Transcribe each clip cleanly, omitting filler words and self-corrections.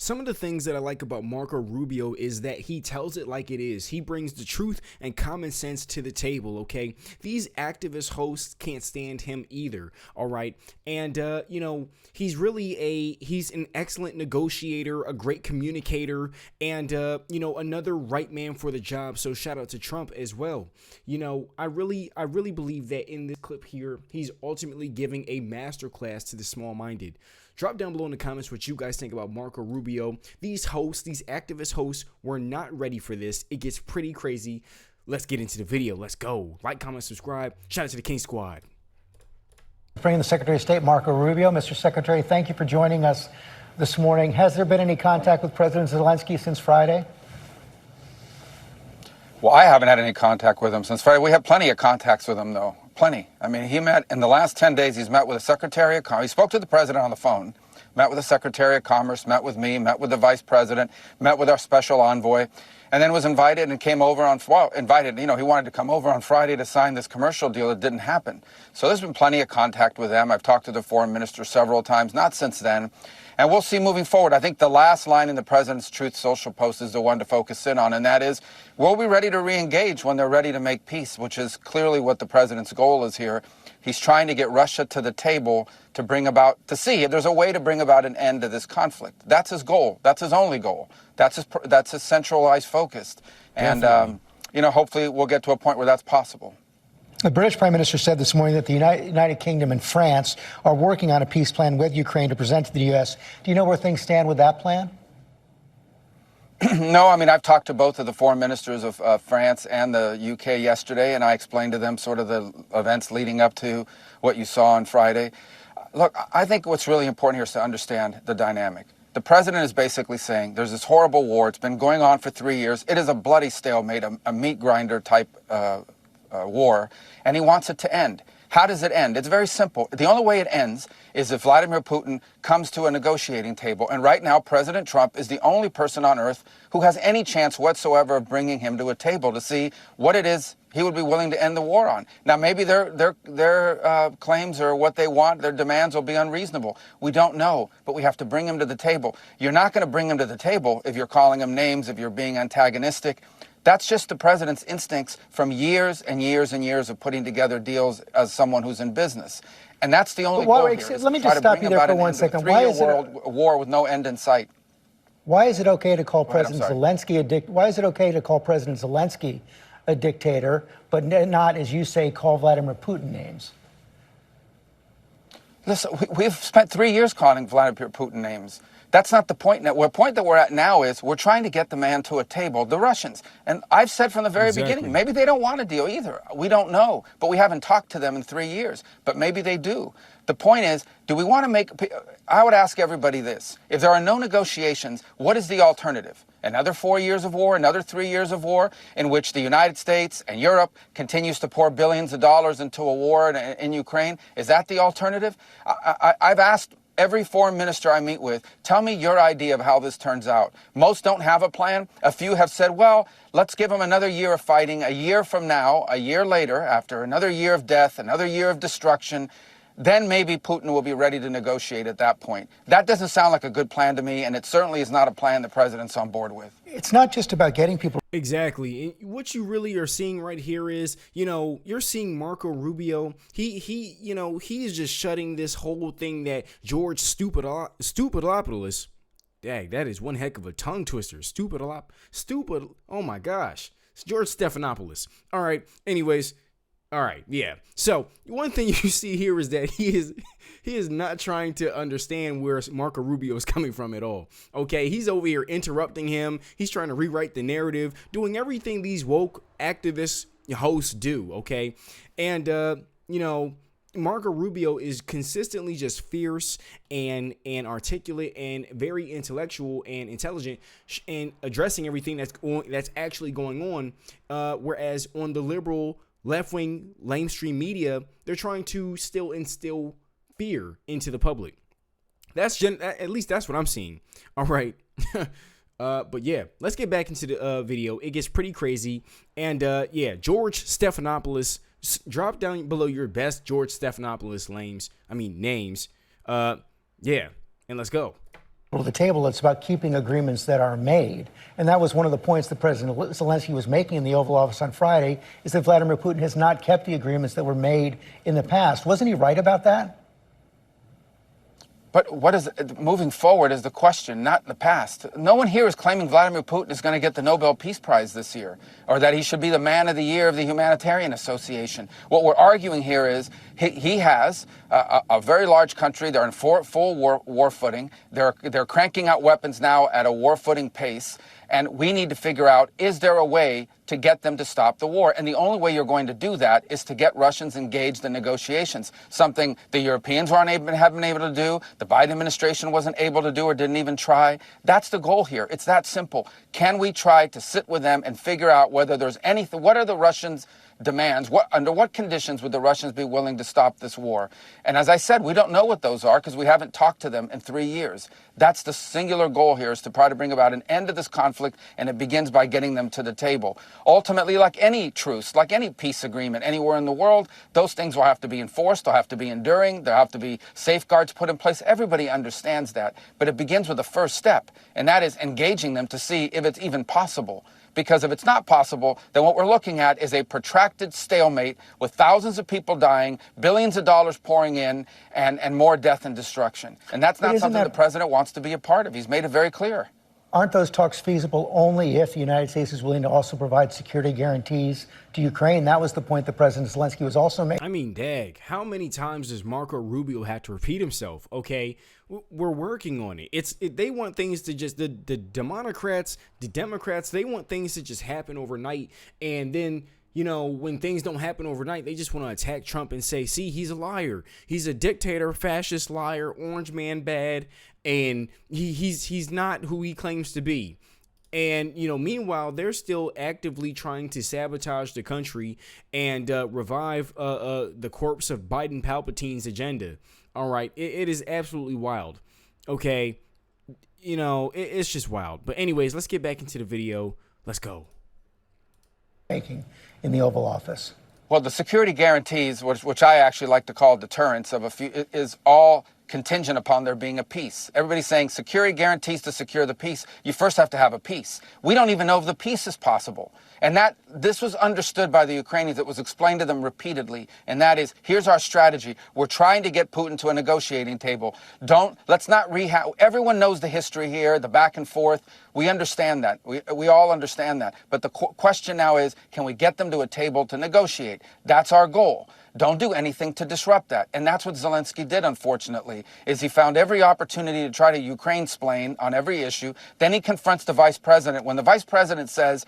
some of the things that I like about Marco Rubio is that he tells it like it is. He brings the truth and common sense to the table, okay? These activist hosts can't stand him either, all right? And, he's really he's an excellent negotiator, a great communicator, and, another right man for the job. So shout out to Trump as well. I really believe that in this clip here, he's ultimately giving a masterclass to the small-minded. Drop down below in the comments what you guys think about Marco Rubio. These activist hosts, were not ready for this. It gets pretty crazy. Let's get into the video. Let's go. Like, comment, subscribe. Shout out to the King Squad. Bringing the Secretary of State, Marco Rubio. Mr. Secretary, thank you for joining us this morning. Has there been any contact with President Zelensky since Friday? Well, I haven't had any contact with him since Friday. We have plenty of contacts with him, though. Plenty. I mean, he met in the last 10 days. He's met with the Secretary of Commerce. He spoke to the president on the phone, met with the Secretary of Commerce, met with me, met with the Vice President, met with our special envoy, and then was invited and came over he wanted to come over on Friday to sign this commercial deal. It didn't happen. So there's been plenty of contact with them. I've talked to the foreign minister several times, not since then. And we'll see moving forward. I think the last line in the president's Truth Social post is the one to focus in on, and that is, we'll be ready to re-engage when they're ready to make peace, which is clearly what the president's goal is here. He's trying to get Russia to the table to see if there's a way to bring about an end to this conflict. That's his goal. That's his only goal. That's his centralized focus. And, hopefully we'll get to a point where that's possible. The British Prime Minister said this morning that the United Kingdom and France are working on a peace plan with Ukraine to present to the U.S. Do you know where things stand with that plan? No, I mean, I've talked to both of the foreign ministers of France and the UK yesterday, and I explained to them sort of the events leading up to what you saw on Friday. Look, I think what's really important here is to understand the dynamic. The president is basically saying there's this horrible war. It's been going on for 3 years. It is a bloody stalemate, a meat grinder type war, and he wants it to end. How does it end? It's very simple. The only way it ends is if Vladimir Putin comes to a negotiating table. And right now, President Trump is the only person on earth who has any chance whatsoever of bringing him to a table to see what it is he would be willing to end the war on. Now, maybe their claims or what they want, their demands will be unreasonable. We don't know, but we have to bring him to the table. You're not going to bring him to the table if you're calling him names, if you're being antagonistic. That's just the president's instincts from years and years and years of putting together deals as someone who's in business. And that's the only goal here. Let me just stop you there for 1 second. Why is it a war with no end in sight? Why is it okay to call President Zelensky a dictator, but not, as you say, call Vladimir Putin names? Listen, we've spent 3 years calling Vladimir Putin names. That's not the point. The point that we're at now is we're trying to get the man to a table, the Russians. And I've said from the very beginning, maybe they don't want a deal either. We don't know. But we haven't talked to them in 3 years. But maybe they do. The point is, do we want to make... I would ask everybody this. If there are no negotiations, what is the alternative? Another 4 years of war, another 3 years of war, in which the United States and Europe continues to pour billions of dollars into a war in Ukraine? Is that the alternative? I've asked every foreign minister I meet with, tell me your idea of how this turns out. Most don't have a plan. A few have said, well, let's give them another year of fighting. A year from now, a year later, after another year of death, another year of destruction, then maybe Putin will be ready to negotiate at that point. That doesn't sound like a good plan to me, and it certainly is not a plan the president's on board with. It's not just about getting people... Exactly. What you really are seeing right here is, you're seeing Marco Rubio. He's just shutting this whole thing that George Stupidopoulos, dang, that is one heck of a tongue twister. Oh my gosh. It's George Stephanopoulos. All right. Anyways. All right, yeah. So one thing you see here is that he is not trying to understand where Marco Rubio is coming from at all. Okay, he's over here interrupting him. He's trying to rewrite the narrative, doing everything these woke activist hosts do. Okay, and Marco Rubio is consistently just fierce and articulate and very intellectual and intelligent and addressing everything that's actually going on. Whereas on the liberal left-wing mainstream media, they're trying to still instill fear into the public. At least that's what I'm seeing. All right. But yeah, let's get back into the video. It gets pretty crazy. And yeah, George Stephanopoulos, drop down below your best George Stephanopoulos names. Yeah, and let's go. to the table. It's about keeping agreements that are made. And that was one of the points that President Zelensky was making in the Oval Office on Friday, is that Vladimir Putin has not kept the agreements that were made in the past. Wasn't he right about that? But what is moving forward is the question, not the past. No one here is claiming Vladimir Putin is going to get the Nobel Peace Prize this year, or that he should be the Man of the Year of the Humanitarian Association. What we're arguing here is he has a very large country. They're in full war footing. They're cranking out weapons now at a war footing pace. And we need to figure out, is there a way to get them to stop the war? And the only way you're going to do that is to get Russians engaged in negotiations, something the Europeans haven't been able to do, the Biden administration wasn't able to do or didn't even try. That's the goal here. It's that simple. Can we try to sit with them and figure out whether there's anything, what are the Russians' demands? Under what conditions would the Russians be willing to stop this war? And as I said, we don't know what those are because we haven't talked to them in 3 years. That's the singular goal here, is to try to bring about an end to this conflict, and it begins by getting them to the table. Ultimately, like any truce, like any peace agreement anywhere in the world, those things will have to be enforced, they'll have to be enduring, there'll have to be safeguards put in place. Everybody understands that. But it begins with the first step, and that is engaging them to see if it's even possible. Because if it's not possible, then what we're looking at is a protracted stalemate with thousands of people dying, billions of dollars pouring in, and more death and destruction. And that's not something the president wants to be a part of. He's made it very clear. Aren't those talks feasible only if the United States is willing to also provide security guarantees to Ukraine? That was the point that President Zelensky was also making. I mean, dag, how many times does Marco Rubio have to repeat himself? Okay, we're working on it. They want things to just, the Democrats, they want things to just happen overnight. And then, you know, when things don't happen overnight, they just want to attack Trump and say, see, he's a liar. He's a dictator, fascist liar, orange man bad. And he's not who he claims to be. And, you know, meanwhile, they're still actively trying to sabotage the country and revive the corpse of Biden Palpatine's agenda. All right. It is absolutely wild. Okay. You know, it's just wild. But anyways, let's get back into the video. Let's go. Making in the Oval Office. Well, the security guarantees, which I actually like to call deterrence of is all contingent upon there being a peace. Everybody's saying security guarantees to secure the peace. You first have to have a peace. We don't even know if the peace is possible. And this was understood by the Ukrainians. It was explained to them repeatedly. And that is, here's our strategy. We're trying to get Putin to a negotiating table. Let's not rehash. Everyone knows the history here, the back and forth. We understand that. We all understand that. But the question now is, can we get them to a table to negotiate? That's our goal. Don't do anything to disrupt that. And that's what Zelensky did, unfortunately, is he found every opportunity to try to Ukraine-splain on every issue. Then he confronts the vice president. When the vice president says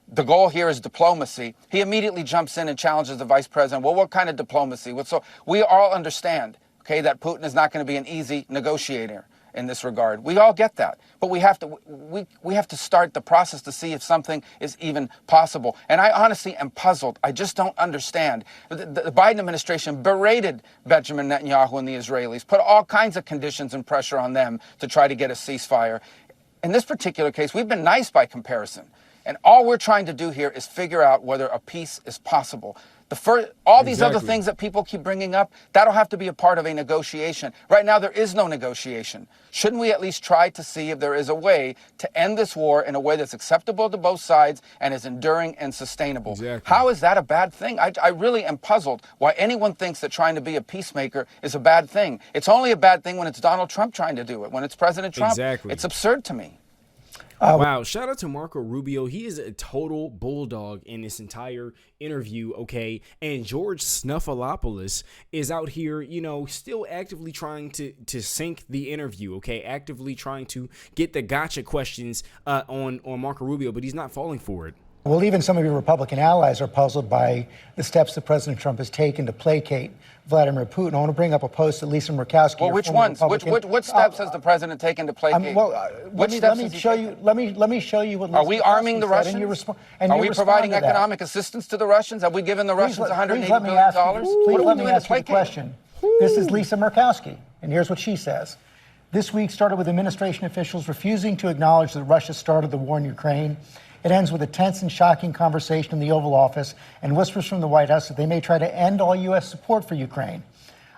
the goal here is diplomacy, he immediately jumps in and challenges the vice president. Well, what kind of diplomacy? So we all understand, okay, that Putin is not going to be an easy negotiator in this regard. We all get that. But we have to start the process to see if something is even possible. And I honestly am puzzled. I just don't understand. The Biden administration berated Benjamin Netanyahu and the Israelis, put all kinds of conditions and pressure on them to try to get a ceasefire. In this particular case, we've been nice by comparison. And all we're trying to do here is figure out whether a peace is possible. All these other things that people keep bringing up, that'll have to be a part of a negotiation. Right now, there is no negotiation. Shouldn't we at least try to see if there is a way to end this war in a way that's acceptable to both sides and is enduring and sustainable? Exactly. How is that a bad thing? I really am puzzled why anyone thinks that trying to be a peacemaker is a bad thing. It's only a bad thing when it's Donald Trump trying to do it. When it's President Trump, exactly. It's absurd to me. Wow, shout out to Marco Rubio. He is a total bulldog in this entire interview, okay? And George Snuffleupagus is out here, you know, still actively trying to sink the interview, okay? Actively trying to get the gotcha questions on Marco Rubio, but he's not falling for it. Well, even some of your Republican allies are puzzled by the steps that President Trump has taken to placate Vladimir Putin. I want to bring up a post that Lisa Murkowski. Well, which ones? What steps has the president taken to placate? Let me show you. Let me show you what. Are we arming the Russians? Are we providing economic assistance to the Russians? Have we given the Russians $180 billion? Please let me ask you the question. This is Lisa Murkowski, and here's what she says. This week started with administration officials refusing to acknowledge that Russia started the war in Ukraine. It ends with a tense and shocking conversation in the Oval Office and whispers from the White House that they may try to end all U.S. support for Ukraine.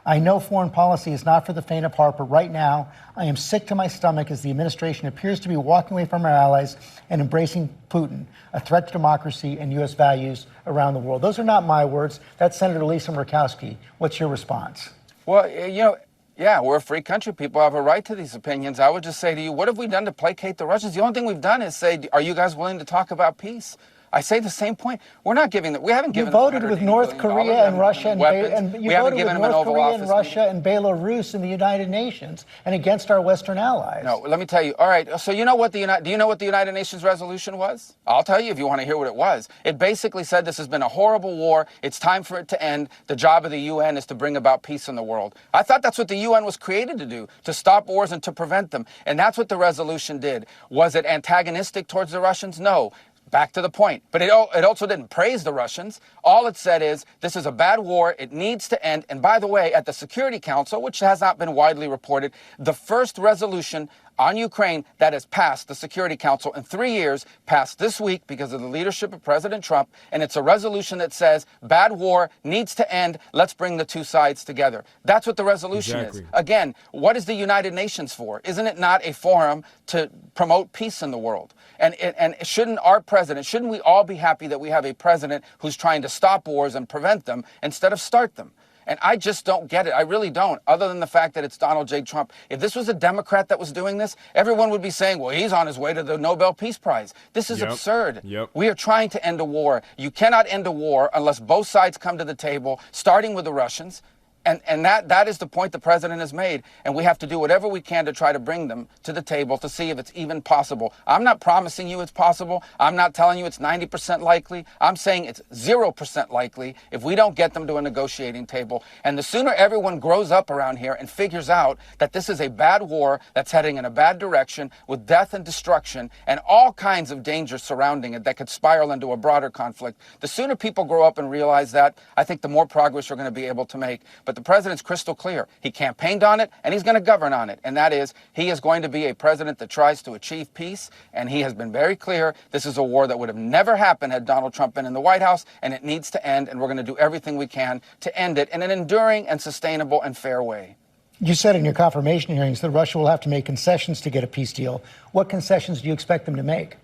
I know foreign policy is not for the faint of heart, but right now I am sick to my stomach as the administration appears to be walking away from our allies and embracing Putin, a threat to democracy and U.S. values around the world. Those are not my words. That's Senator Lisa Murkowski. What's your response? Well, yeah, we're a free country. People have a right to these opinions. I would just say to you, what have we done to placate the Russians? The only thing we've done is say, are you guys willing to talk about peace? I say the same point. We're not giving them. We haven't given. You voted with North Korea and Russia and you voted with North Korea and Russia and Belarus in the United Nations and against our Western allies. No, let me tell you. All right. So you know what do you know what the United Nations resolution was? I'll tell you if you want to hear what it was. It basically said this has been a horrible war. It's time for it to end. The job of the UN is to bring about peace in the world. I thought that's what the UN was created to do, to stop wars and to prevent them. And that's what the resolution did. Was it antagonistic towards the Russians? No. Back to the point. But it also didn't praise the Russians. All it said is, this is a bad war. It needs to end. And by the way, at the Security Council, which has not been widely reported, the first resolution on Ukraine that has passed the Security Council in 3 years, passed this week because of the leadership of President Trump. And it's a resolution that says, bad war needs to end. Let's bring the two sides together. That's what the resolution is. Again, what is the United Nations for? Isn't it not a forum to promote peace in the world? And shouldn't our president, shouldn't we all be happy that we have a president who's trying to stop wars and prevent them instead of start them? And I just don't get it. I really don't, other than the fact that it's Donald J. Trump. If this was a Democrat that was doing this, everyone would be saying, well, he's on his way to the Nobel Peace Prize. This is absurd. We are trying to end a war. You cannot end a war unless both sides come to the table, starting with the Russians. And that is the point the president has made. And we have to do whatever we can to try to bring them to the table to see if it's even possible. I'm not promising you it's possible. I'm not telling you it's 90% likely. I'm saying it's 0% likely if we don't get them to a negotiating table. And the sooner everyone grows up around here and figures out that this is a bad war that's heading in a bad direction with death and destruction and all kinds of dangers surrounding it that could spiral into a broader conflict, the sooner people grow up and realize that, I think the more progress we're going to be able to make. But the president's crystal clear. He campaigned on it, and he's going to govern on it. And that is, he is going to be a president that tries to achieve peace, and he has been very clear this is a war that would have never happened had Donald Trump been in the White House, and it needs to end, and we're going to do everything we can to end it in an enduring and sustainable and fair way. You said in your confirmation hearings that Russia will have to make concessions to get a peace deal. What concessions do you expect them to make?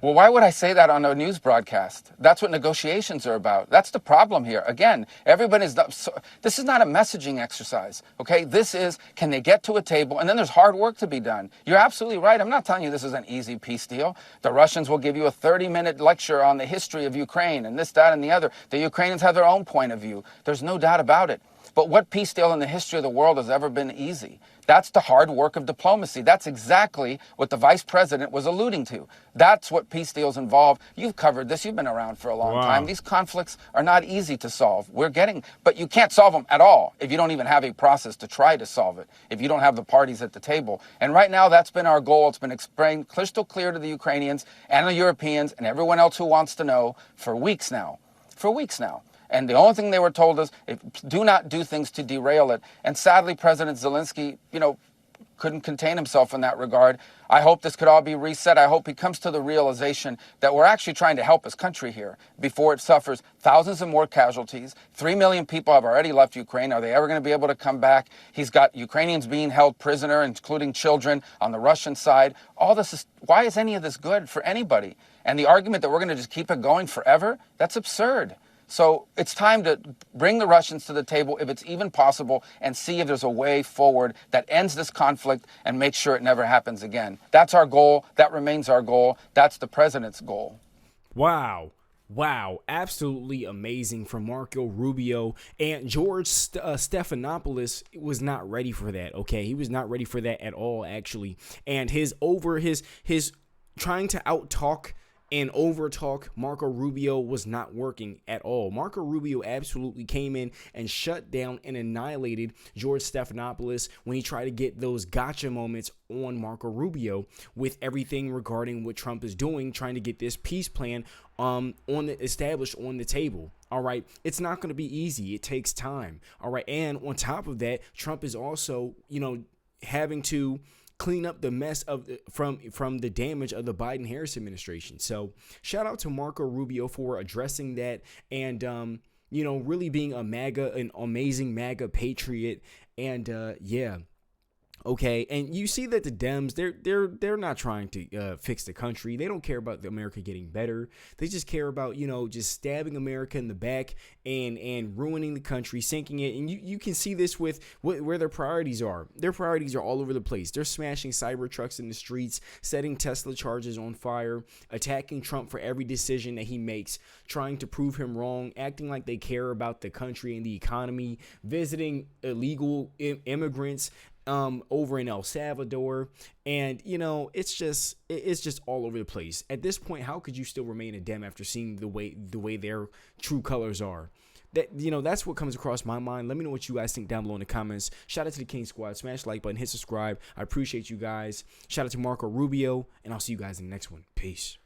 Well, why would I say that on a news broadcast? That's what negotiations are about. That's the problem here. Again, this is not a messaging exercise, okay? This is, can they get to a table? And then there's hard work to be done. You're absolutely right. I'm not telling you this is an easy peace deal. The Russians will give you a 30-minute lecture on the history of Ukraine and this, that, and the other. The Ukrainians have their own point of view. There's no doubt about it. But what peace deal in the history of the world has ever been easy? That's the hard work of diplomacy. That's exactly what the vice president was alluding to. That's what peace deals involve. You've covered this. You've been around for a long time. These conflicts are not easy to solve. But you can't solve them at all if you don't even have a process to try to solve it, if you don't have the parties at the table. And right now, that's been our goal. It's been explained crystal clear to the Ukrainians and the Europeans and everyone else who wants to know for weeks now. And the only thing they were told is, do not do things to derail it. And sadly, President Zelensky, couldn't contain himself in that regard. I hope this could all be reset. I hope he comes to the realization that we're actually trying to help his country here before it suffers thousands of more casualties. 3 million people have already left Ukraine. Are they ever going to be able to come back? He's got Ukrainians being held prisoner, including children, on the Russian side. Why is any of this good for anybody? And the argument that we're going to just keep it going forever, that's absurd. So it's time to bring the Russians to the table, if it's even possible, and see if there's a way forward that ends this conflict and makes sure it never happens again. That's our goal. That remains our goal. That's the president's goal. Wow. Absolutely amazing from Marco Rubio. And George Stephanopoulos was not ready for that, okay? He was not ready for that at all, actually. And his trying to out-talk and overtalk Marco Rubio was not working at all. Marco Rubio absolutely came in and shut down and annihilated George Stephanopoulos when he tried to get those gotcha moments on Marco Rubio with everything regarding what Trump is doing, trying to get this peace plan established on the table. All right. It's not going to be easy. It takes time. All right. And on top of that, Trump is also, having to clean up the mess from the damage of the Biden-Harris administration. So shout out to Marco Rubio for addressing that and you know, really being an amazing MAGA patriot. And yeah. Okay, and you see that the Dems, they're not trying to fix the country. They don't care about America getting better. They just care about, you know, just stabbing America in the back and ruining the country, sinking it. And you can see this with where their priorities are. Their priorities are all over the place. They're smashing cyber trucks in the streets, setting Tesla charges on fire, attacking Trump for every decision that he makes, trying to prove him wrong, acting like they care about the country and the economy, visiting illegal immigrants over in El Salvador. And, you know, it's just all over the place. At this point, how could you still remain a Dem after seeing the way their true colors are? That, you know, that's what comes across my mind. Let me know what you guys think down below in the comments. Shout out to the King Squad. Smash the like button, hit subscribe. I appreciate you guys. Shout out to Marco Rubio, and I'll see you guys in the next one. Peace.